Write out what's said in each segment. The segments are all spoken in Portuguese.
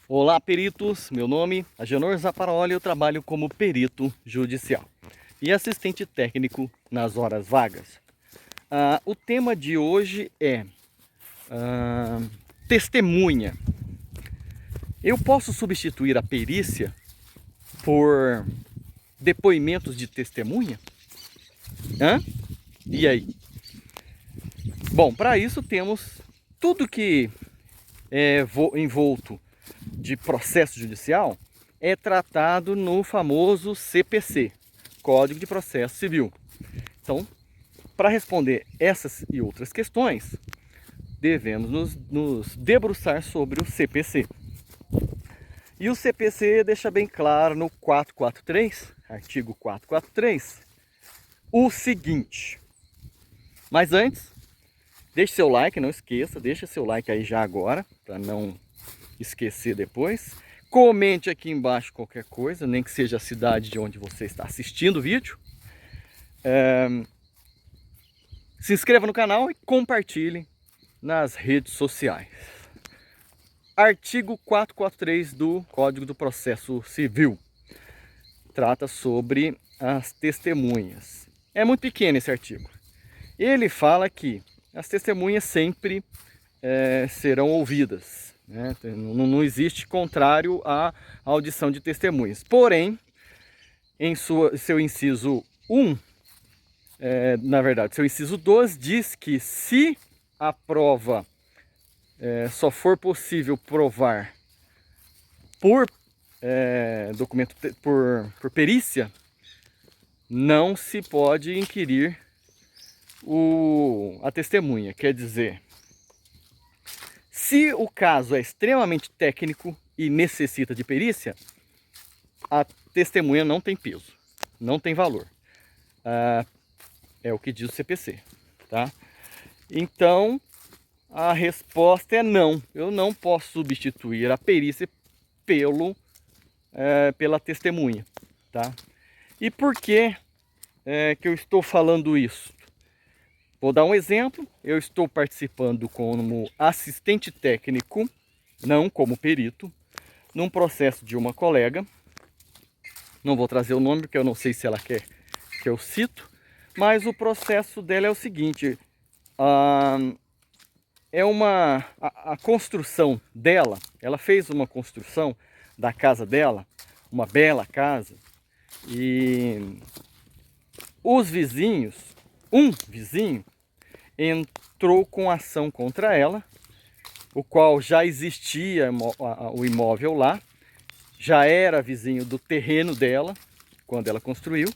Olá, peritos. Meu nome é Agenor Zaparoli, eu trabalho como perito judicial e assistente técnico nas horas vagas. O tema de hoje é testemunha. Eu posso substituir a perícia por depoimentos de testemunha? Hã? E aí? Bom, para isso temos tudo que é envolto de processo judicial é tratado no famoso CPC, Código de Processo Civil. Então, para responder essas e outras questões, devemos nos debruçar sobre o CPC. E o CPC deixa bem claro no 443, artigo 443, o seguinte. Mas antes, deixe seu like, não esqueça, deixa seu like aí já agora, para não esquecer depois. Comente aqui embaixo qualquer coisa, nem que seja a cidade de onde você está assistindo o vídeo. Se inscreva no canal e compartilhe nas redes sociais. Artigo 443 do Código do Processo Civil. Trata sobre as testemunhas. É muito pequeno esse artigo. Ele fala que as testemunhas sempre serão ouvidas. Né? Não existe contrário à audição de testemunhas. Porém, em seu inciso 1, na verdade, seu inciso 2 diz que se a prova só for possível provar por documento, por perícia, não se pode inquirir a testemunha. Quer dizer, se o caso é extremamente técnico e necessita de perícia, a testemunha não tem peso, não tem valor. É o que diz o CPC, tá? Então, a resposta é não. Eu não posso substituir a perícia pela testemunha, tá? E por que que eu estou falando isso? Vou dar um exemplo. Eu estou participando como assistente técnico, não como perito, num processo de uma colega. Não vou trazer o nome porque eu não sei se ela quer que eu cito, mas o processo dela é o seguinte: a construção dela, ela fez uma construção da casa dela, uma bela casa, e os vizinhos, um vizinho, entrou com ação contra ela, o qual já existia o imóvel lá, já era vizinho do terreno dela, quando ela construiu,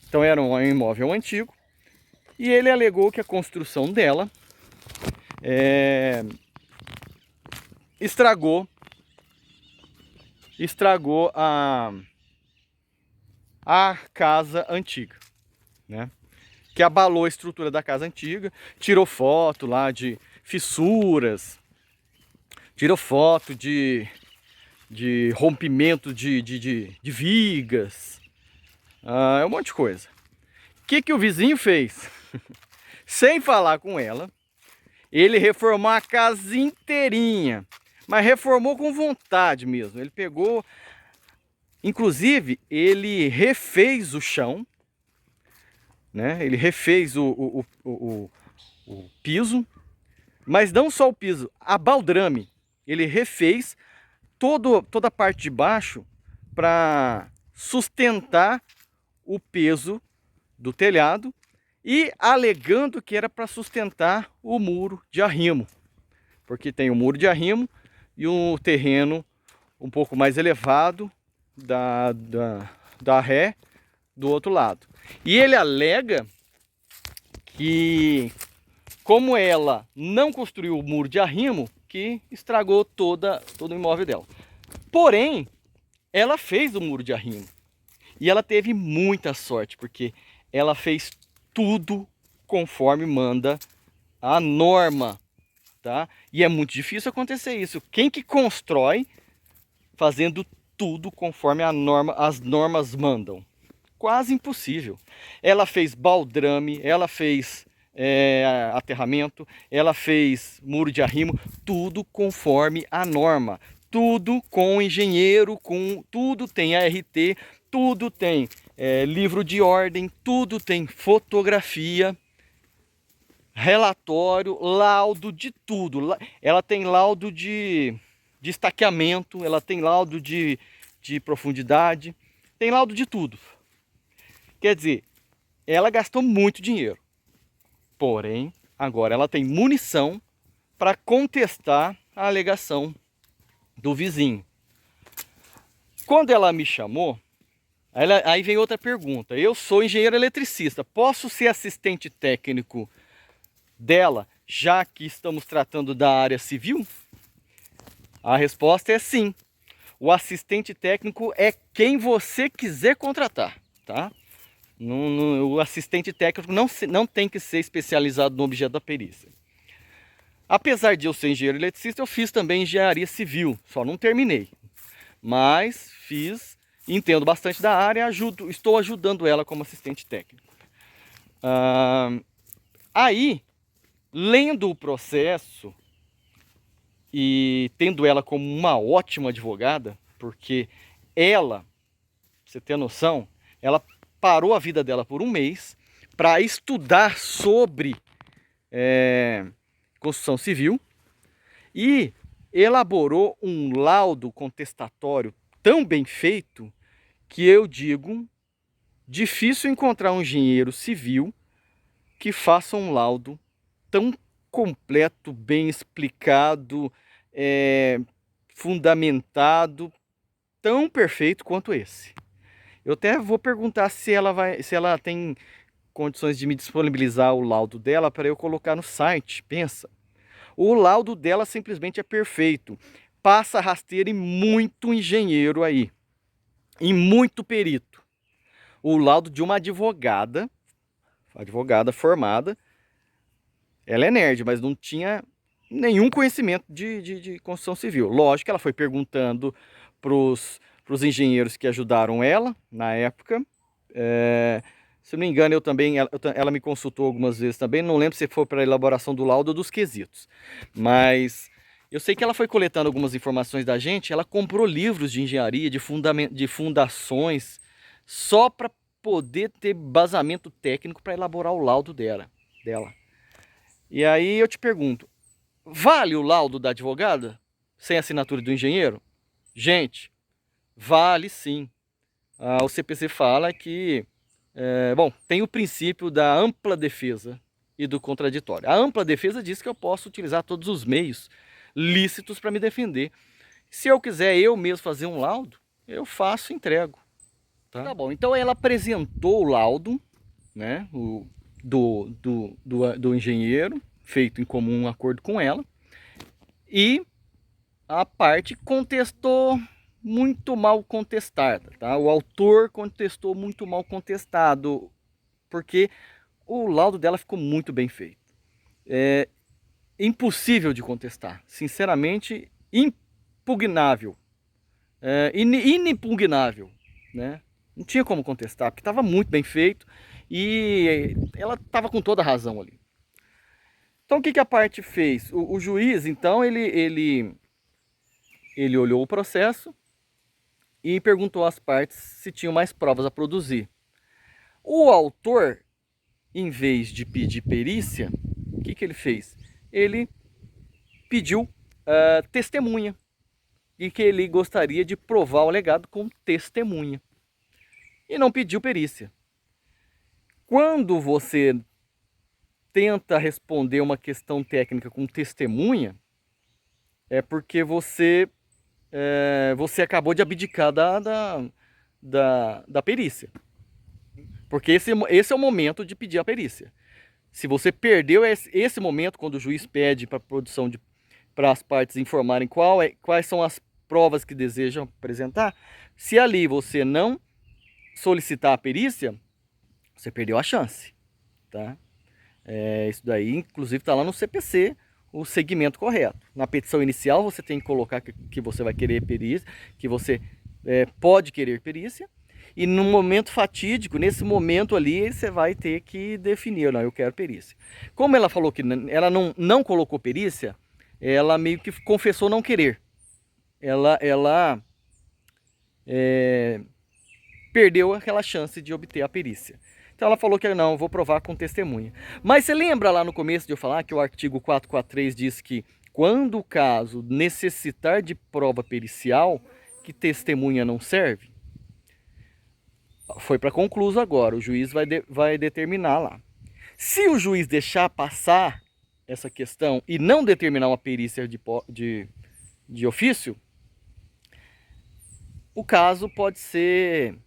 então era um imóvel antigo, e ele alegou que a construção dela estragou a casa antiga, né? Que abalou a estrutura da casa antiga, tirou foto lá de fissuras, tirou foto de rompimento de vigas, é um monte de coisa. O que o vizinho fez? Sem falar com ela, ele reformou a casa inteirinha, mas reformou com vontade mesmo. Ele pegou, inclusive, ele refez o chão, né? Ele refez o piso, mas não só o piso, a baldrame. Ele refez toda a parte de baixo para sustentar o peso do telhado e alegando que era para sustentar o muro de arrimo, porque tem o muro de arrimo e um terreno um pouco mais elevado da ré do outro lado. E ele alega que, como ela não construiu o muro de arrimo, que estragou todo o imóvel dela. Porém, ela fez o muro de arrimo. E ela teve muita sorte, porque ela fez tudo conforme manda a norma, tá? E é muito difícil acontecer isso. Quem que constrói fazendo tudo conforme as normas mandam? Quase impossível. Ela fez baldrame, ela fez aterramento, ela fez muro de arrimo, tudo conforme a norma, tudo com engenheiro, com tudo tem ART, tudo tem livro de ordem, tudo tem fotografia, relatório, laudo de tudo. Ela tem laudo de estaqueamento, ela tem laudo de profundidade, tem laudo de tudo. Quer dizer, ela gastou muito dinheiro. Porém, agora ela tem munição para contestar a alegação do vizinho. Quando ela me chamou, aí vem outra pergunta. Eu sou engenheiro eletricista, posso ser assistente técnico dela, já que estamos tratando da área civil? A resposta é sim. O assistente técnico é quem você quiser contratar, tá? O assistente técnico não tem que ser especializado no objeto da perícia. Apesar de eu ser engenheiro eletricista, eu fiz também engenharia civil, só não terminei. Mas fiz, entendo bastante da área, estou ajudando ela como assistente técnico. Aí, lendo o processo e tendo ela como uma ótima advogada, porque ela, pra você ter noção, ela parou a vida dela por um mês para estudar sobre construção civil e elaborou um laudo contestatório tão bem feito que eu digo, difícil encontrar um engenheiro civil que faça um laudo tão completo, bem explicado, fundamentado, tão perfeito quanto esse. Eu até vou perguntar se ela tem condições de me disponibilizar o laudo dela para eu colocar no site. Pensa, o laudo dela simplesmente é perfeito. Passa rasteira em muito engenheiro aí, em muito perito. O laudo de uma advogada formada, ela é nerd, mas não tinha nenhum conhecimento de construção civil. Lógico que ela foi perguntando para os engenheiros que ajudaram ela na época. Se não me engano, ela me consultou algumas vezes também. Não lembro se foi para a elaboração do laudo ou dos quesitos. Mas eu sei que ela foi coletando algumas informações da gente. Ela comprou livros de engenharia, de fundações, só para poder ter basamento técnico para elaborar o laudo dela. E aí eu te pergunto, vale o laudo da advogada sem assinatura do engenheiro? Gente, vale sim. O CPC fala que, tem o princípio da ampla defesa e do contraditório. A ampla defesa diz que eu posso utilizar todos os meios lícitos para me defender. Se eu quiser eu mesmo fazer um laudo, eu faço e entrego. Tá bom, então ela apresentou o laudo, né, do engenheiro, feito em comum acordo com ela, e a parte contestou muito mal contestada, tá? O autor contestou muito mal contestado, porque o laudo dela ficou muito bem feito. É impossível de contestar, sinceramente, impugnável, inimpugnável, né? Não tinha como contestar, porque estava muito bem feito e ela estava com toda a razão ali. Então o que a parte fez? O juiz, então, ele olhou o processo e perguntou às partes se tinham mais provas a produzir. O autor, em vez de pedir perícia, o que ele fez? Ele pediu testemunha e que ele gostaria de provar o alegado com testemunha. E não pediu perícia. Quando você tenta responder uma questão técnica com testemunha, é porque você acabou de abdicar da perícia. Porque esse é o momento de pedir a perícia. Se você perdeu esse momento, quando o juiz pede para a produção para as partes informarem quais são as provas que desejam apresentar, se ali você não solicitar a perícia, você perdeu a chance, tá? Isso daí, inclusive, está lá no CPC, o segmento correto. Na petição inicial, você tem que colocar que você vai querer perícia, que você pode querer perícia, e no momento fatídico, nesse momento ali, você vai ter que definir, não, eu quero perícia. Como ela falou que ela não colocou perícia, ela meio que confessou não querer. ela perdeu aquela chance de obter a perícia. Então ela falou que não, vou provar com testemunha. Mas você lembra lá no começo de eu falar que o artigo 443 diz que quando o caso necessitar de prova pericial, que testemunha não serve? Foi para concluso agora, o juiz vai determinar lá. Se o juiz deixar passar essa questão e não determinar uma perícia de ofício, o caso pode ser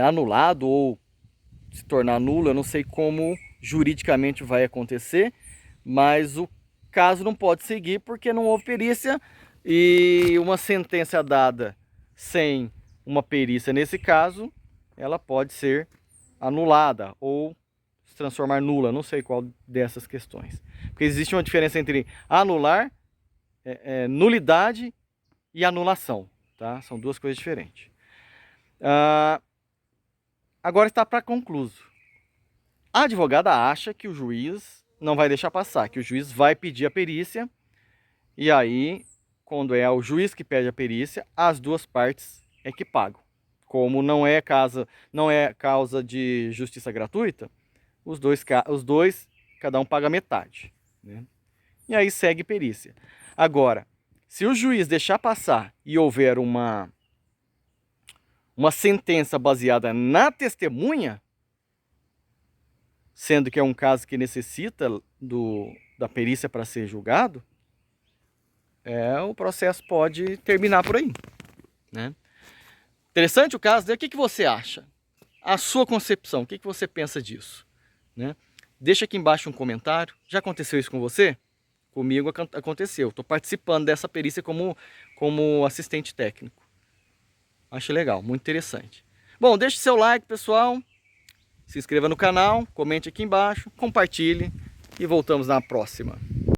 anulado ou se tornar nulo. Eu não sei como juridicamente vai acontecer, mas o caso não pode seguir porque não houve perícia, e uma sentença dada sem uma perícia nesse caso, ela pode ser anulada ou se transformar nula. Não sei qual dessas questões, porque existe uma diferença entre anular, nulidade e anulação, tá? São duas coisas diferentes. Agora está para concluso. A advogada acha que o juiz não vai deixar passar, que o juiz vai pedir a perícia, e aí, quando é o juiz que pede a perícia, as duas partes é que pagam. Como não é causa de justiça gratuita, os dois, cada um paga metade, né? E aí segue perícia. Agora, se o juiz deixar passar e houver uma sentença baseada na testemunha, sendo que é um caso que necessita da perícia para ser julgado, o processo pode terminar por aí, né? Interessante o caso, né? O que você acha? A sua concepção, o que você pensa disso, né? Deixa aqui embaixo um comentário. Já aconteceu isso com você? Comigo aconteceu. Estou participando dessa perícia como assistente técnico. Acho legal, muito interessante. Bom, deixe seu like, pessoal. Se inscreva no canal, comente aqui embaixo, compartilhe e voltamos na próxima.